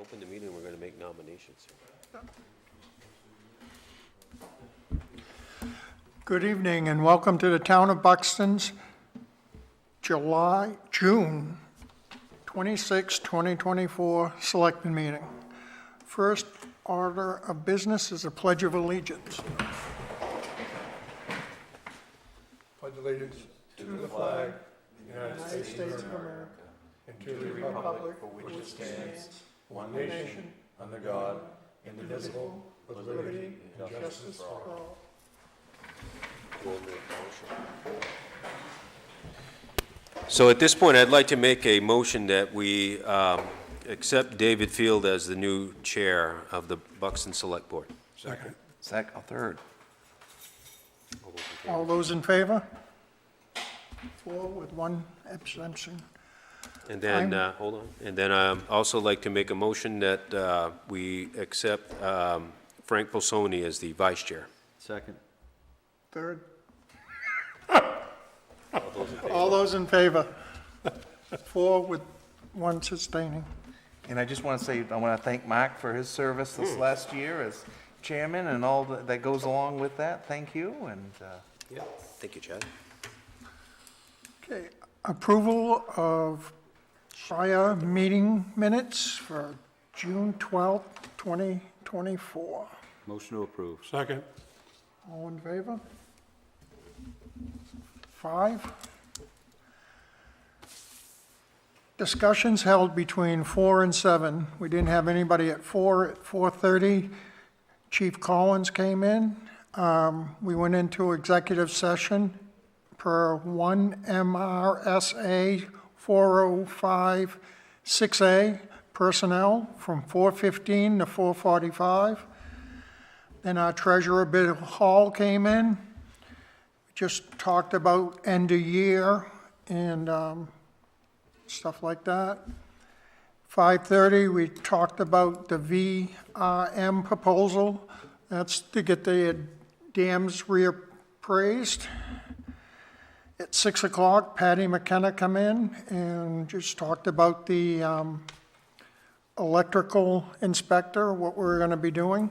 open the meeting, we're going to make nominations. Good evening and welcome to the Town of Buxton's June 26, 2024 Selectmen Meeting. First order of business is a Pledge of Allegiance. Pledge allegiance to the flag of the United States of America and to the republic for which it stands, one nation, under God, indivisible, with liberty and justice for all. So at this point, I'd like to make a motion that we accept David Field as the new chair of the Buxton Select Board. Second. Third. All those in favor? 4 with 1 abstention. And then, hold on, and then I'd also like to make a motion that we accept Frank Bolsoni as the vice chair. Second. Third. All those in favor? 4 with 1 sustaining. And I just want to say, I want to thank Mark for his service this last year as chairman and all that goes along with that. Thank you, and Yeah. Thank you, Chad. Okay, approval of prior meeting minutes for June 12th, 2024. motion to approve. Second. All in favor? 5. Discussions held between 4 and 7. We didn't have anybody at 4. At 4:30, Chief Collins came in. We went into executive session per 1 MRSA 405-6A, personnel, from 4:15 to 4:45. Then our treasurer, Bill Hall, came in. Just talked about end of year and stuff like that. 5:30, we talked about the VRM proposal. That's to get the dams reappraised. At 6 o'clock, Patty McKenna come in and just talked about the electrical inspector, what we're going to be doing.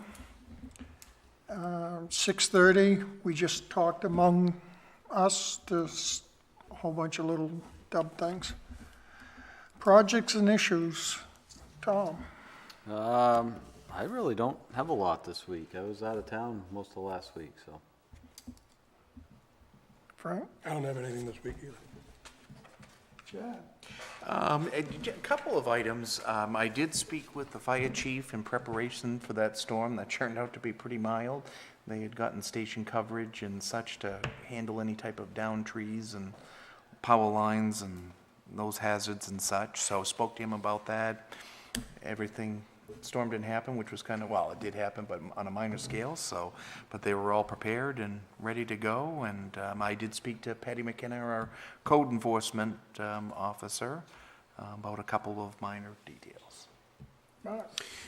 6:30, we just talked among us, just a whole bunch of little dumb things. Projects and issues. Tom? I really don't have a lot this week. I was out of town most of last week, so. Frank? I don't have anything this week either. Chad? A couple of items. I did speak with the fire chief in preparation for that storm that turned out to be pretty mild. They had gotten station coverage and such to handle any type of downed trees and power lines and those hazards and such. So spoke to him about that. Everything, storm didn't happen, which was kind of, well, it did happen, but on a minor scale. So, but they were all prepared and ready to go. And I did speak to Patty McKenna, our code enforcement officer, about a couple of minor details.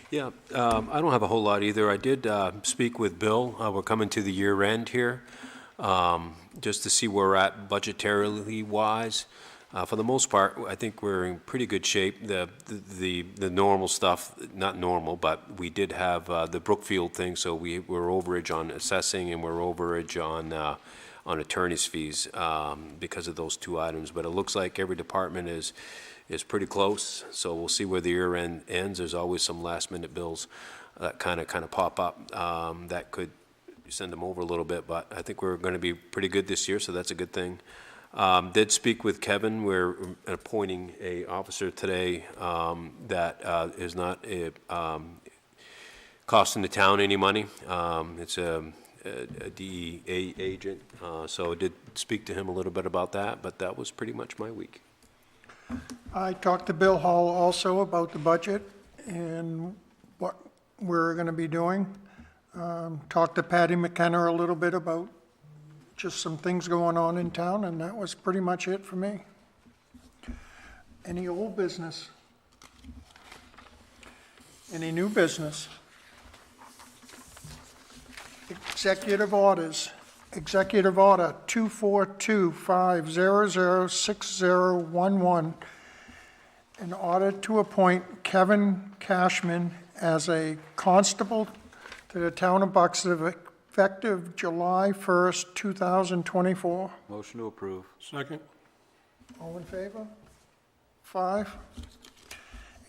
Yeah, I don't have a whole lot either. I did speak with Bill. We're coming to the year end here, just to see where we're at budgetarily wise. For the most part, I think we're in pretty good shape. The normal stuff, not normal, but we did have the Brookfield thing, so we're overage on assessing and we're overage on attorney's fees because of those 2 items. But it looks like every department is pretty close, so we'll see where the year end ends. There's always some last minute bills that kind of pop up that could send them over a little bit, but I think we're going to be pretty good this year, so that's a good thing. Did speak with Kevin. We're appointing a officer today that is not costing the town any money. It's a DEA agent, so I did speak to him a little bit about that, but that was pretty much my week. I talked to Bill Hall also about the budget and what we're going to be doing. Talked to Patty McKenna a little bit about just some things going on in town, and that was pretty much it for me. Any old business? Any new business? Executive orders. Executive Order 242-500-6011, in order to appoint Kevin Cashman as a constable to the town of Buxton effective July 1st, 2024. Motion to approve. Second. All in favor? 5.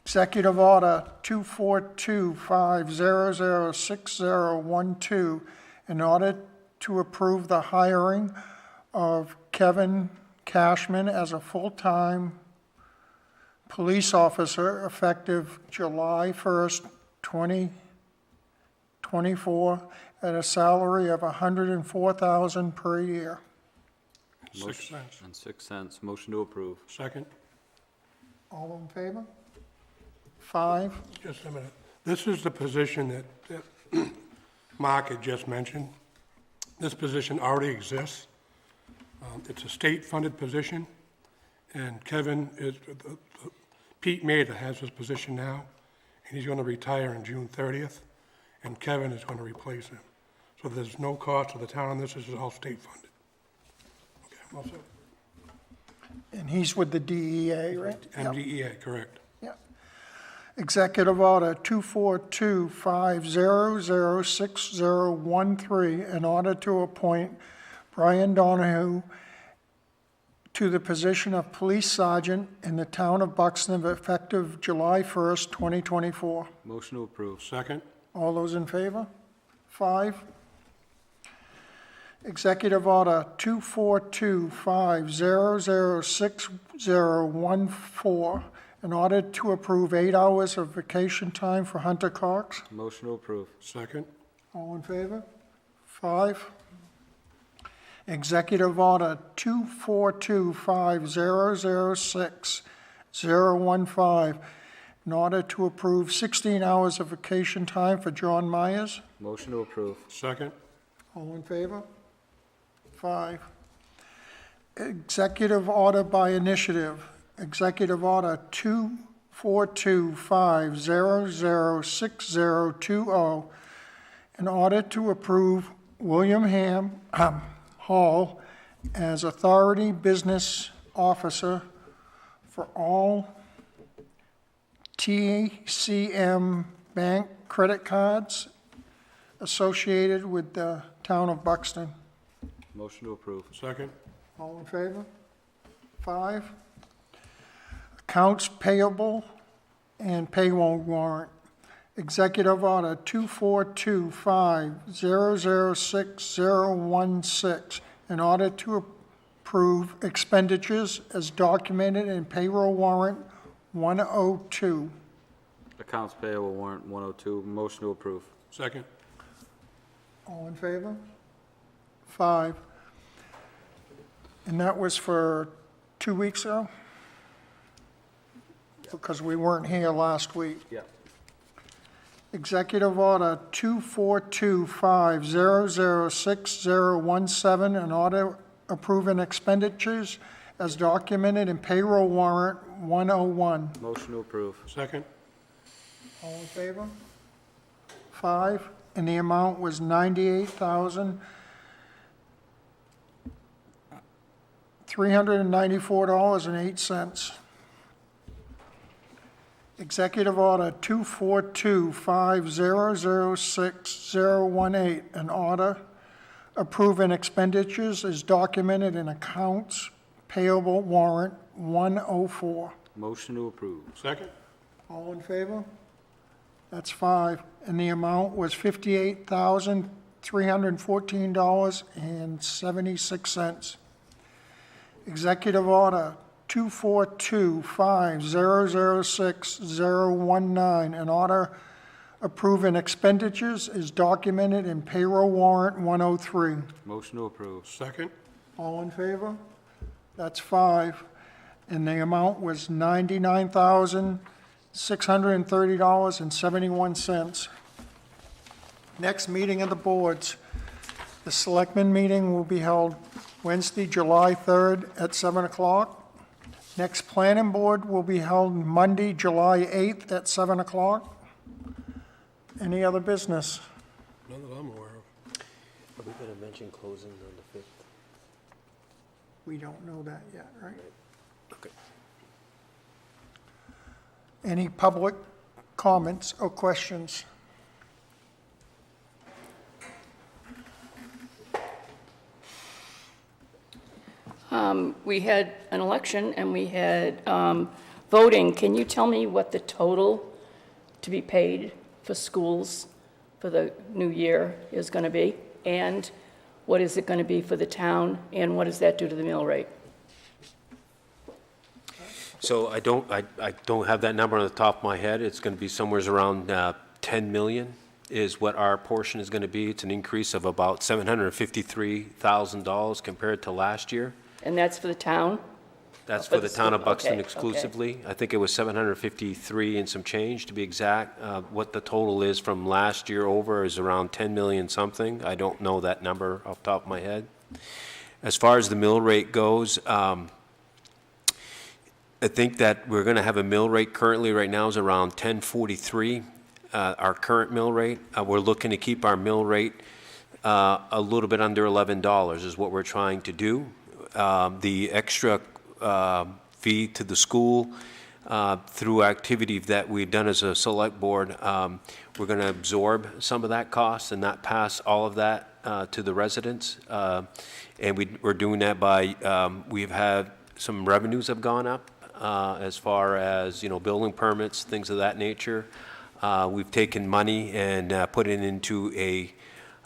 Executive Order 242-5006012, in order to approve the hiring of Kevin Cashman as a full-time police officer effective July 1st, 2024, at a salary of $104,000 per year. 6 cents. And 6 cents. Motion to approve. Second. All in favor? 5. Just a minute. This is the position that Mark had just mentioned. This position already exists. It's a state-funded position, and Kevin is, Pete Maida has this position now, and he's going to retire on June 30th, and Kevin is going to replace him. So there's no cost to the town on this. This is all state-funded. Okay, well, so, And he's with the DEA, right? Yep. MDEA, correct. Yeah. Executive Order 242-5006013, in order to appoint Brian Donahue to the position of police sergeant in the town of Buxton effective July 1st, 2024. Motion to approve. Second. All those in favor? 5. Executive Order 242-5006014, in order to approve 8 hours of vacation time for Hunter Cox. Motion to approve. Second. All in favor? 5. Executive Order 242-5006015, in order to approve 16 hours of vacation time for John Myers. Motion to approve. Second. All in favor? 5. Executive Order by Initiative. Executive Order 242-5006020, in order to approve William Hall as Authority Business Officer for all TCM Bank credit cards associated with the town of Buxton. Motion to approve. Second. All in favor? 5. Accounts payable and payroll warrant. Executive Order 242-5006016, in order to approve expenditures as documented in payroll warrant 102. Accounts payable warrant 102. Motion to approve. Second. All in favor? 5. And that was for 2 weeks ago? Because we weren't here last week. Yeah. Executive Order 242-5006017, in order approving expenditures as documented in payroll warrant 101. Motion to approve. Second. All in favor? 5, and the amount was $98,394.08. Executive Order 242-5006018, an order approving expenditures as documented in accounts payable warrant 104. Motion to approve. Second. All in favor? That's 5, and the amount was $58,314.76. Executive Order 242-5006019, an order approving expenditures is documented in payroll warrant 103. Motion to approve. Second. All in favor? That's 5, and the amount was $99,630.71. Next meeting of the boards. The Selectmen meeting will be held Wednesday, July 3rd at 7 o'clock. Next Planning Board will be held Monday, July 8th at 7 o'clock. Any other business? None that I'm aware of. Are we going to mention closing on the 5th? We don't know that yet, right? Okay. Any public comments or questions? We had an election and we had voting. Can you tell me what the total to be paid for schools for the new year is going to be? And what is it going to be for the town? And what does that do to the mill rate? So I don't have that number on the top of my head. It's going to be somewhere around 10 million is what our portion is going to be. It's an increase of about $753,000 compared to last year. And that's for the town? That's For for the the town of school, Buxton okay, exclusively. I think it was 753 and some change, to be exact. What the total is from last year over is around 10 million something. I don't know that number off the top of my head. As far as the mill rate goes, I think that we're going to have a mill rate currently right now is around 1043, our current mill rate. We're looking to keep our mill rate a little bit under $11 is what we're trying to do. The extra fee to the school through activity that we've done as a select board, we're going to absorb some of that cost and not pass all of that to the residents. And we're doing that by, we've had some revenues have gone up as far as, building permits, things of that nature. We've taken money and put it into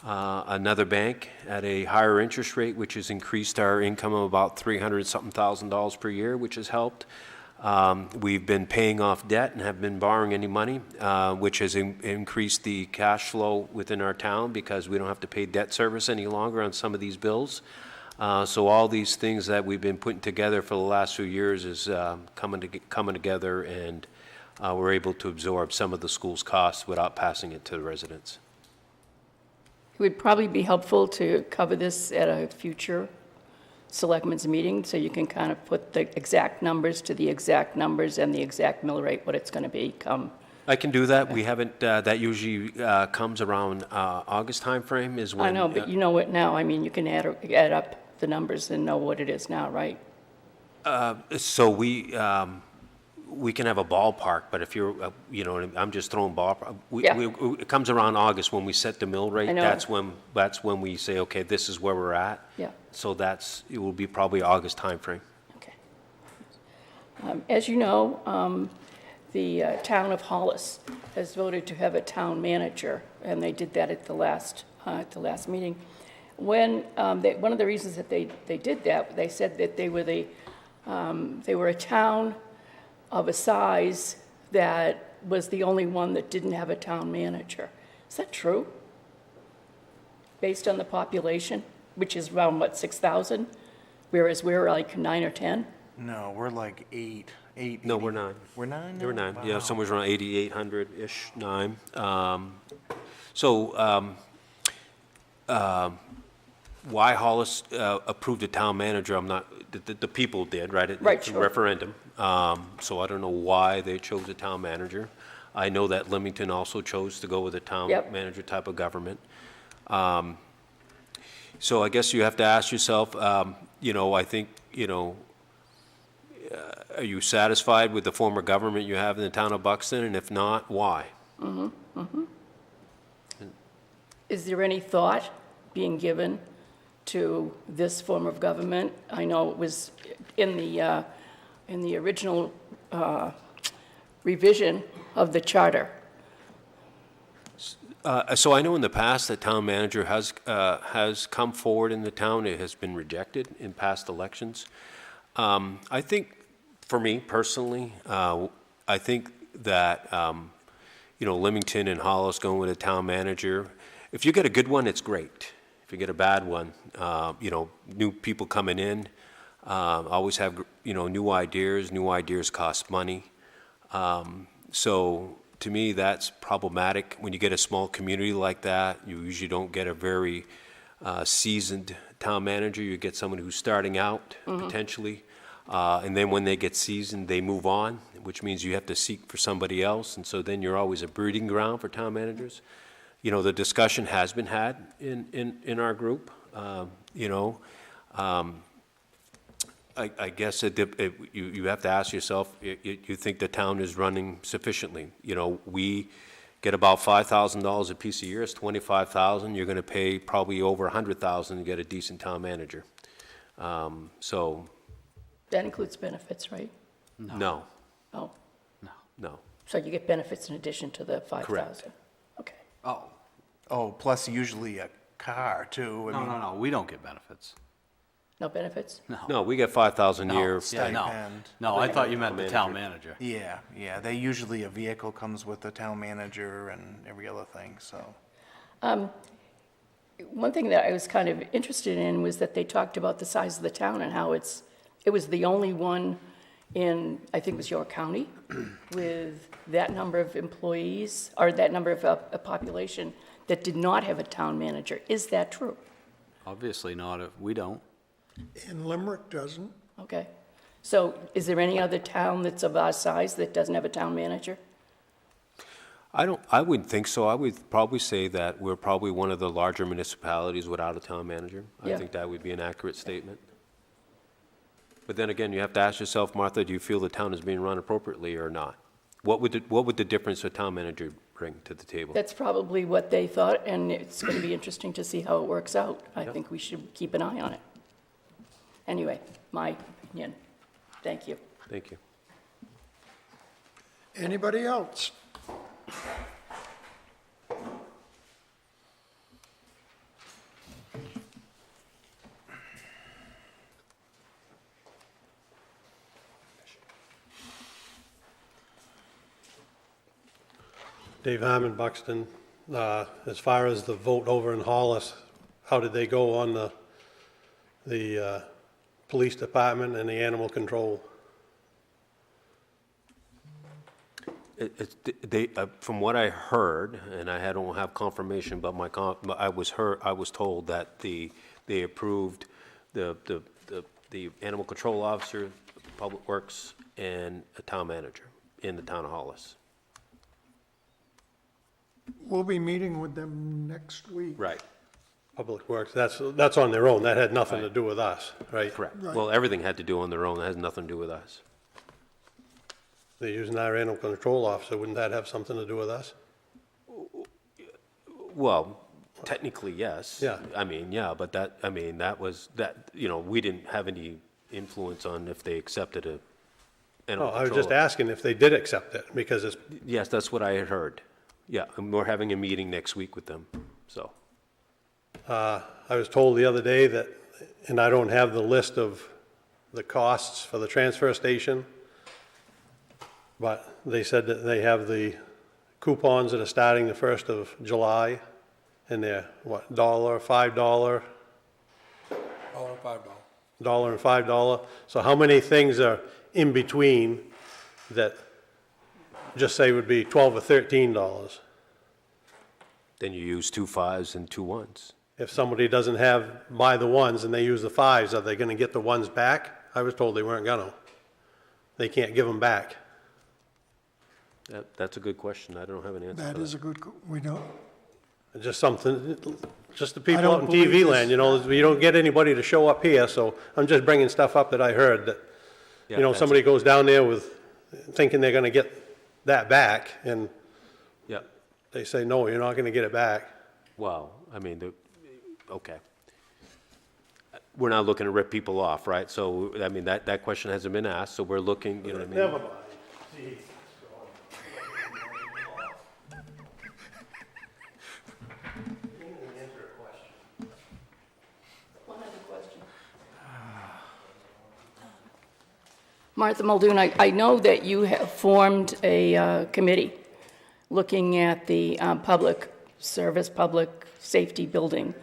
another bank at a higher interest rate, which has increased our income of about $300-something thousand per year, which has helped. We've been paying off debt and have been borrowing any money, which has increased the cash flow within our town because we don't have to pay debt service any longer on some of these bills. So all these things that we've been putting together for the last few years is coming together, and we're able to absorb some of the school's costs without passing it to the residents. It would probably be helpful to cover this at a future selectmen's meeting, so you can kind of put the exact numbers to the exact numbers and the exact mill rate, what it's going to be come. I can do that. We haven't, that usually comes around August timeframe is when. I know, but you know it now. I mean, you can add up the numbers and know what it is now, right? So we can have a ballpark, but if you're, I'm just throwing ballpark. Yeah. It comes around August when we set the mill rate. I know. That's when we say, okay, this is where we're at. Yeah. So it will be probably August timeframe. Okay. As you know, the town of Hollis has voted to have a town manager, and they did that at the last meeting. When one of the reasons that they did that, they said that they were a town of a size that was the only one that didn't have a town manager. Is that true? Based on the population, which is around, 6,000? Whereas we're like 9 or 10? No, we're like eight. No, we're 9. We're 9 We're now? 9, yeah, Wow. somewhere around 8,800-ish, 9. Why Hollis approved a town manager, I'm not, the people did, right? Right, It's a sure. referendum. So I don't know why they chose a town manager. I know that Leamington also chose to go with a town Yep. manager type of government. So I guess you have to ask yourself, I think, are you satisfied with the form of government you have in the town of Buxton? And if not, why? Is there any thought being given to this form of government? I know it was in the original revision of the charter. So I know in the past that town manager has come forward in the town. It has been rejected in past elections. I think, for me personally, I think that, Leamington and Hollis going with a town manager, if you get a good one, it's great. If you get a bad one, new people coming in, always have, new ideas. New ideas cost money. So to me, that's problematic. When you get a small community like that, you usually don't get a very seasoned town manager. You get someone who's starting out, potentially. And then when they get seasoned, they move on, which means you have to seek for somebody else. And so then you're always a breeding ground for town managers. The discussion has been had in our group, I guess you have to ask yourself, you think the town is running sufficiently? You know, we get about $5,000 a piece a year, it's $25,000. You're gonna pay probably over $100,000 to get a decent town manager. So, That includes benefits, right? no, Oh, no. so you get benefits in addition to the 5,000? Correct. Okay. Oh, plus usually a car too. I mean, No, we don't get benefits. No benefits? No, we get 5,000 a year. Yeah, no. Stipend. No, I thought you meant the town manager. Yeah, they usually, a vehicle comes with the town manager and every other thing, so. One thing that I was kind of interested in was that they talked about the size of the town and how it was the only one in, I think it was York County, with that number of employees, or that number of a population that did not have a town manager. Is that true? Obviously not, if we don't. And Limerick doesn't. Okay. So is there any other town that's of our size that doesn't have a town manager? I wouldn't think so. I would probably say that we're probably one of the larger municipalities without a town manager. I Yeah. think that would be an accurate statement. But then again, you have to ask yourself, Martha, do you feel the town is being run appropriately or not? What would the difference a town manager bring to the table? That's probably what they thought, and it's going to be interesting to see how it works out. I think we should keep an eye on it. Anyway, my opinion. Thank you. Thank you. Anybody else? Dave Harmon, Buxton. As far as the vote over in Hollis, how did they go on the police department and the animal control? From what I heard, and I don't have confirmation, but I was told that they approved the animal control officer, public works, and a town manager in the town of Hollis. We'll be meeting with them next week. Right. Public Works, that's on their own. That had nothing to do with us, right? Correct. Right. Well, everything had to do on their own. That has nothing to do with us. They're using our animal control officer. Wouldn't that have something to do with us? Well, technically, yes. Yeah. I mean, yeah, but we didn't have any influence on if they accepted a No, animal I was just control. asking if they did accept it, because it's, Yes, that's what I had heard. Yeah, and we're having a meeting next week with them, so. I was told the other day that, and I don't have the list of the costs for the transfer station, but they said that they have the coupons that are starting the 1st of July, and they're, what, $1, $5? $5. $1 and $5. So how many things are in between that just say would be $12 or $13? Then you use 2 5s and 2 1s. If somebody doesn't buy the ones and they use the 5s, are they gonna get the ones back? I was told they weren't gonna. They can't give them back. That's a good question. I don't have an answer That for is that. a good, we don't, Just something, just the people don't out in believe TV this. land, you don't get anybody to show up here, so I'm just bringing stuff up that I heard that, Yeah, that's- somebody goes down there thinking they're gonna get that back, and Yeah, they say, no, you're not gonna get it back. well, I mean, okay. We're not looking to rip people off, right? So, I mean, that question hasn't been asked, so we're looking, you know what I mean? Never mind. Gee. One other question. Martha Muldoon, I know that you have formed a committee looking at the public service, public safety building.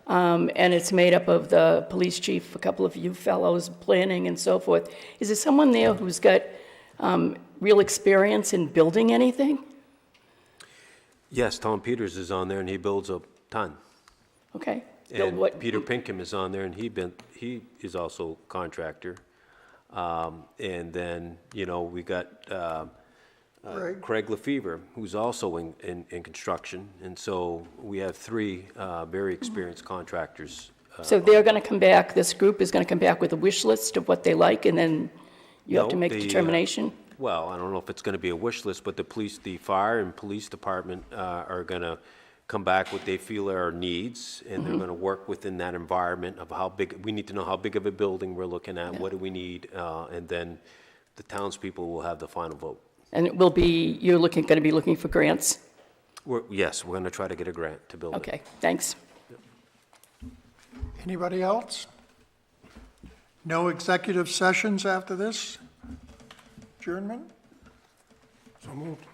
And it's made up of the police chief, a couple of you fellows, planning and so forth. Is there someone there who's got real experience in building anything? Yes, Tom Peters is on there, and he builds a ton. Okay. Build And what- Peter Pinkham is on there, and he is also contractor. And then, we got Greg? Craig Lefevre, who's also in construction. And so we have 3 very experienced contractors So they're going to come back, this group is going to come back with a wish list of what they like, and then you have to No, make a determination? Well, I don't know if it's gonna be a wish list, but the fire and police department are gonna come back what they feel are our needs, and they're gonna work within that environment of how big, we need to know how big of a building we're looking at, what do we need, and then the townspeople will have the final vote. And it will be, you're going to be looking for grants? Yes, we're gonna try to get a grant to build it. Okay, thanks. Anybody else? No executive sessions after this? Adjournment? So moved.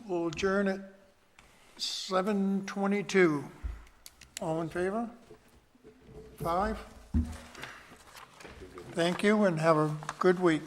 We'll adjourn at 7:22. All in favor? 5? Thank you and have a good week.